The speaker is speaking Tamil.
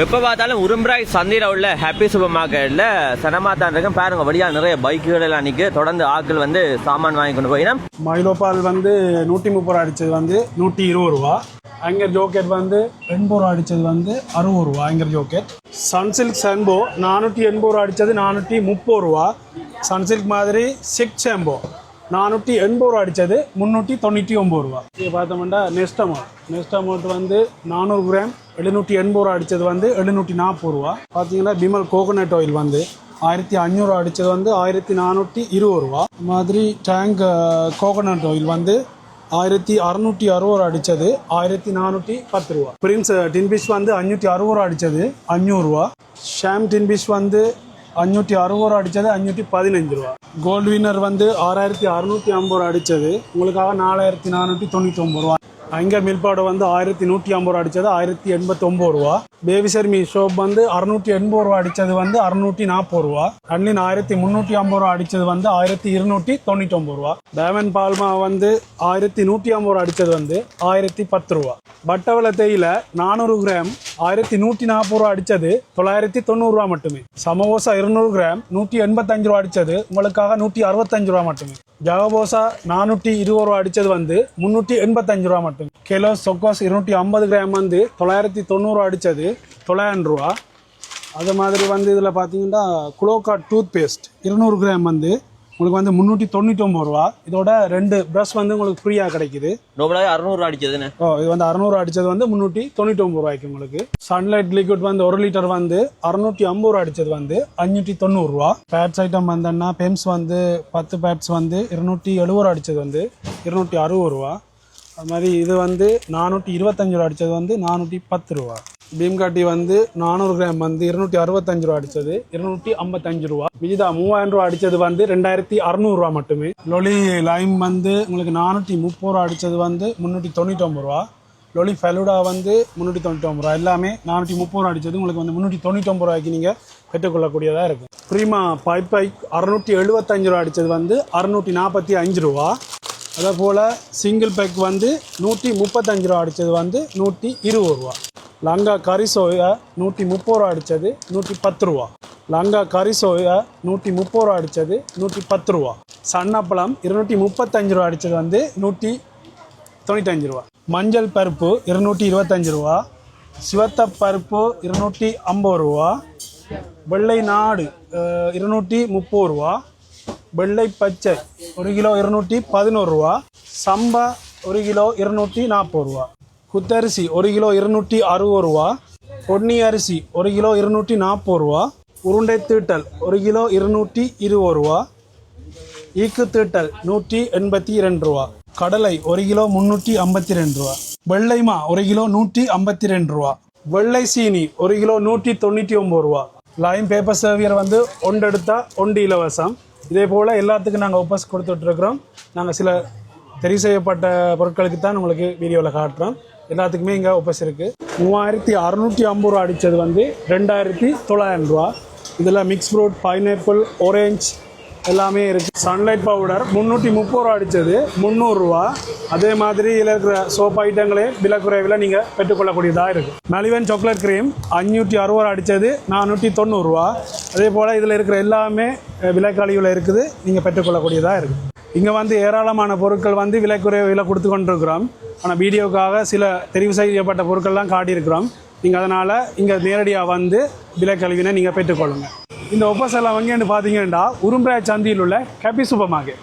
எப்போ பார்த்தாலும் உரும்பராய் சந்தையில் உள்ள ஹாப்பி சூப்பர் மார்க்கெட்டில் சனமாத்தான் இருக்கும் பாருங்க. வழியாக நிறைய பைக்குகள் எல்லாம் நிற்க தொடர்ந்து ஆட்கள் வந்து சாமான் வாங்கி கொண்டு போயினா. மைலோபால் வந்து 130 ரூபா அடித்தது வந்து 120 ரூபா. ஆங்கர் ஜோக்கெட் வந்து 80 ரூபா அடித்தது வந்து 60 ரூபா. ஆங்கர் ஜோக்கெட் சன்சில்க் சாம்போ 480 ரூபா அடித்தது 430 ரூபா. சன்சில்க் மாதிரி சிக் சாம்போ 480 ரூபா அடித்தது 399 ரூபா. இது பார்த்தோம்னா நெஸ்டமோட் வந்து 400 கிராம் 780 ரூபா அடித்தது வந்து 740 ரூபா. பார்த்தீங்கன்னா பிமல் கோகோனட் ஆயில் வந்து 1500 அடித்தது வந்து 1420 ரூபா. மாதிரி டேங்க் கோகோனட் ஆயில் வந்து 1660 அடித்தது 1410 ரூபா. பிரின்ஸ் டின்பிஷ் வந்து 560 ரூபா அடித்தது 500 ரூபா. ஷாம் டின்பிஷ் வந்து 560 ரூபா அடித்தது 515 ரூபா. கோல்டு வின்னர் வந்து 6650 ரூபா அடித்தது உங்களுக்காக 4499 ரூபா. அங்கர் மில்க் பவுடர் வந்து 1150 ரூபா அடித்தது 1089 ரூபா. பேபி சர்மி சோப் வந்து 680 ரூபா அடித்தது வந்து 640 ரூபா. அன்லின் 1350 ரூபா அடித்தது வந்து 1299 ரூபா. டேமன் பால்மா வந்து 1150 ரூபா அடித்தது வந்து 1010 ரூபா. பட்டவள தேயில 400 கிராம் 1140 ரூபா அடித்தது 990 ரூபா மட்டுமே. சமோசா 200 கிராம் 185 ரூபா அடித்தது உங்களுக்காக 165 ரூபா மட்டுமே. ஜகபோசா 420 ரூபா அடித்தது வந்து 385 ரூபா மட்டுமே. கிலோ சொக்கோஸ் 250 கிராம் வந்து 990 ரூபா அடித்தது 900 ரூபா. அது மாதிரி வந்து இதில் பார்த்தீங்கன்னா குளோகாட் டூத் பேஸ்ட் 200 கிராம் வந்து உங்களுக்கு வந்து 399 ரூபா. இதோட 2 ப்ரஷ் வந்து உங்களுக்கு ஃப்ரீயாக கிடைக்குது. 600 அடிச்சதுன்னு இது வந்து 600 அடிச்சது வந்து 399 ரூபாய்க்கு உங்களுக்கு. சன்லைட் லிக்விட் வந்து 1 லிட்டர் வந்து 650 ரூபா அடிச்சது வந்து 590 ரூபா. பேட்ஸ் ஐட்டம் வந்தோன்னா பெம்ஸ் வந்து 10 பேட்ஸ் வந்து 270 ரூபா அடிச்சது வந்து 260 ரூபா. அது மாதிரி இது வந்து 425 ரூபா அடித்தது வந்து 410 ரூபா. பீம்காட்டி வந்து 400 கிராம் வந்து 265 ரூபா அடித்தது 255 ரூபா. விஜிதா 3000 ரூபா அடித்தது வந்து 2600 ரூபா மட்டுமே. லொலி லைம் வந்து உங்களுக்கு 430 ரூபா அடித்தது வந்து 399 ரூபா. லொலி ஃபெலுடா வந்து 399 ரூபா. எல்லாமே 430 ரூபா அடித்தது உங்களுக்கு வந்து 399 ரூபாய்க்கு நீங்கள் பெற்றுக்கொள்ளக்கூடியதாக இருக்கும். ப்ரீமா பைப் 675 ரூபா அடித்தது வந்து 645 ரூபா. அதே போல் சிங்கிள் பேக் வந்து 135 ரூபா அடித்தது வந்து 120 ரூபா. லங்கா கறி சோயா 130 ரூபா அடித்தது 110 ரூபா. லங்கா கறி சோயா 130 ரூபா அடித்தது 110 ரூபா. சன்னப்பழம் 235 ரூபா அடித்தது வந்து 195 ரூபா. மஞ்சள் பருப்பு 225 ரூபா. சிவத்த பருப்பு 250 ரூபா. வெள்ளை நாடு 230 ரூபா. வெள்ளை பச்சை 1 கிலோ 211 ரூபா. சம்பா 1 கிலோ 240 ரூபா. குத்தரிசி 1 கிலோ 260 ரூபா. பொன்னி அரிசி 1 கிலோ 240 ரூபா. உருண்டை தீட்டல் 1 கிலோ 220 ரூபா. ஈக்கு தீட்டல் 182 ரூபா. கடலை 1 கிலோ 352 ரூபா. வெள்ளைமா 1 கிலோ 152 ரூபா. வெள்ளை சீனி 1 கிலோ 199 ரூபா. லைம் பேப்பர் சர்வியர் வந்து ஒன்று எடுத்தால் ஒன்று இலவசம். இதே போல் எல்லாத்துக்கும் நாங்கள் ஒப்பஸ் கொடுத்துட்ருக்குறோம். நாங்கள் சில தெரிவு செய்யப்பட்ட பொருட்களுக்கு தான் உங்களுக்கு வீடியோவில் காட்டுறோம். எல்லாத்துக்குமே இங்கே ஒப்பஸ் இருக்குது. 3650 ரூபா அடித்தது வந்து 2900 ரூபா. இதில் மிக்ஸ் ஃப்ரூட், பைனாப்பிள், ஆரஞ்ச் எல்லாமே இருக்குது. சன்லைட் பவுடர் 330 ரூபா அடித்தது 300 ரூபா. அதே மாதிரி இதில் இருக்கிற சோப் ஐட்டங்களே விலை குறைவில் நீங்கள் பெற்றுக்கொள்ளக்கூடியதாக இருக்குது. மெலிவன் சாக்லேட் க்ரீம் 560 ரூபா அடித்தது 490 ரூபா. அதே போல் இதில் இருக்கிற எல்லாமே விலை கழிவில் இருக்குது, நீங்கள் பெற்றுக்கொள்ளக்கூடியதாக இருக்குது. இங்கே வந்து ஏராளமான பொருட்கள் வந்து விலை குறைவில் கொடுத்து கொண்டிருக்கிறோம். ஆனால் வீடியோக்காக சில தெரிவு செய்யப்பட்ட பொருட்கள்லாம் காட்டியிருக்கிறோம். நீங்கள் அதனால் இங்கே நேரடியாக வந்து விலை கழிவினை நீங்கள் பெற்றுக்கொள்ளுங்கள். இந்த ஒப்பஸ் எல்லாம் வங்கின்னு பார்த்தீங்கன்னா உரும்பராய் சந்தியில் உள்ள ஹாப்பி சூப்பர் மார்க்கெட்.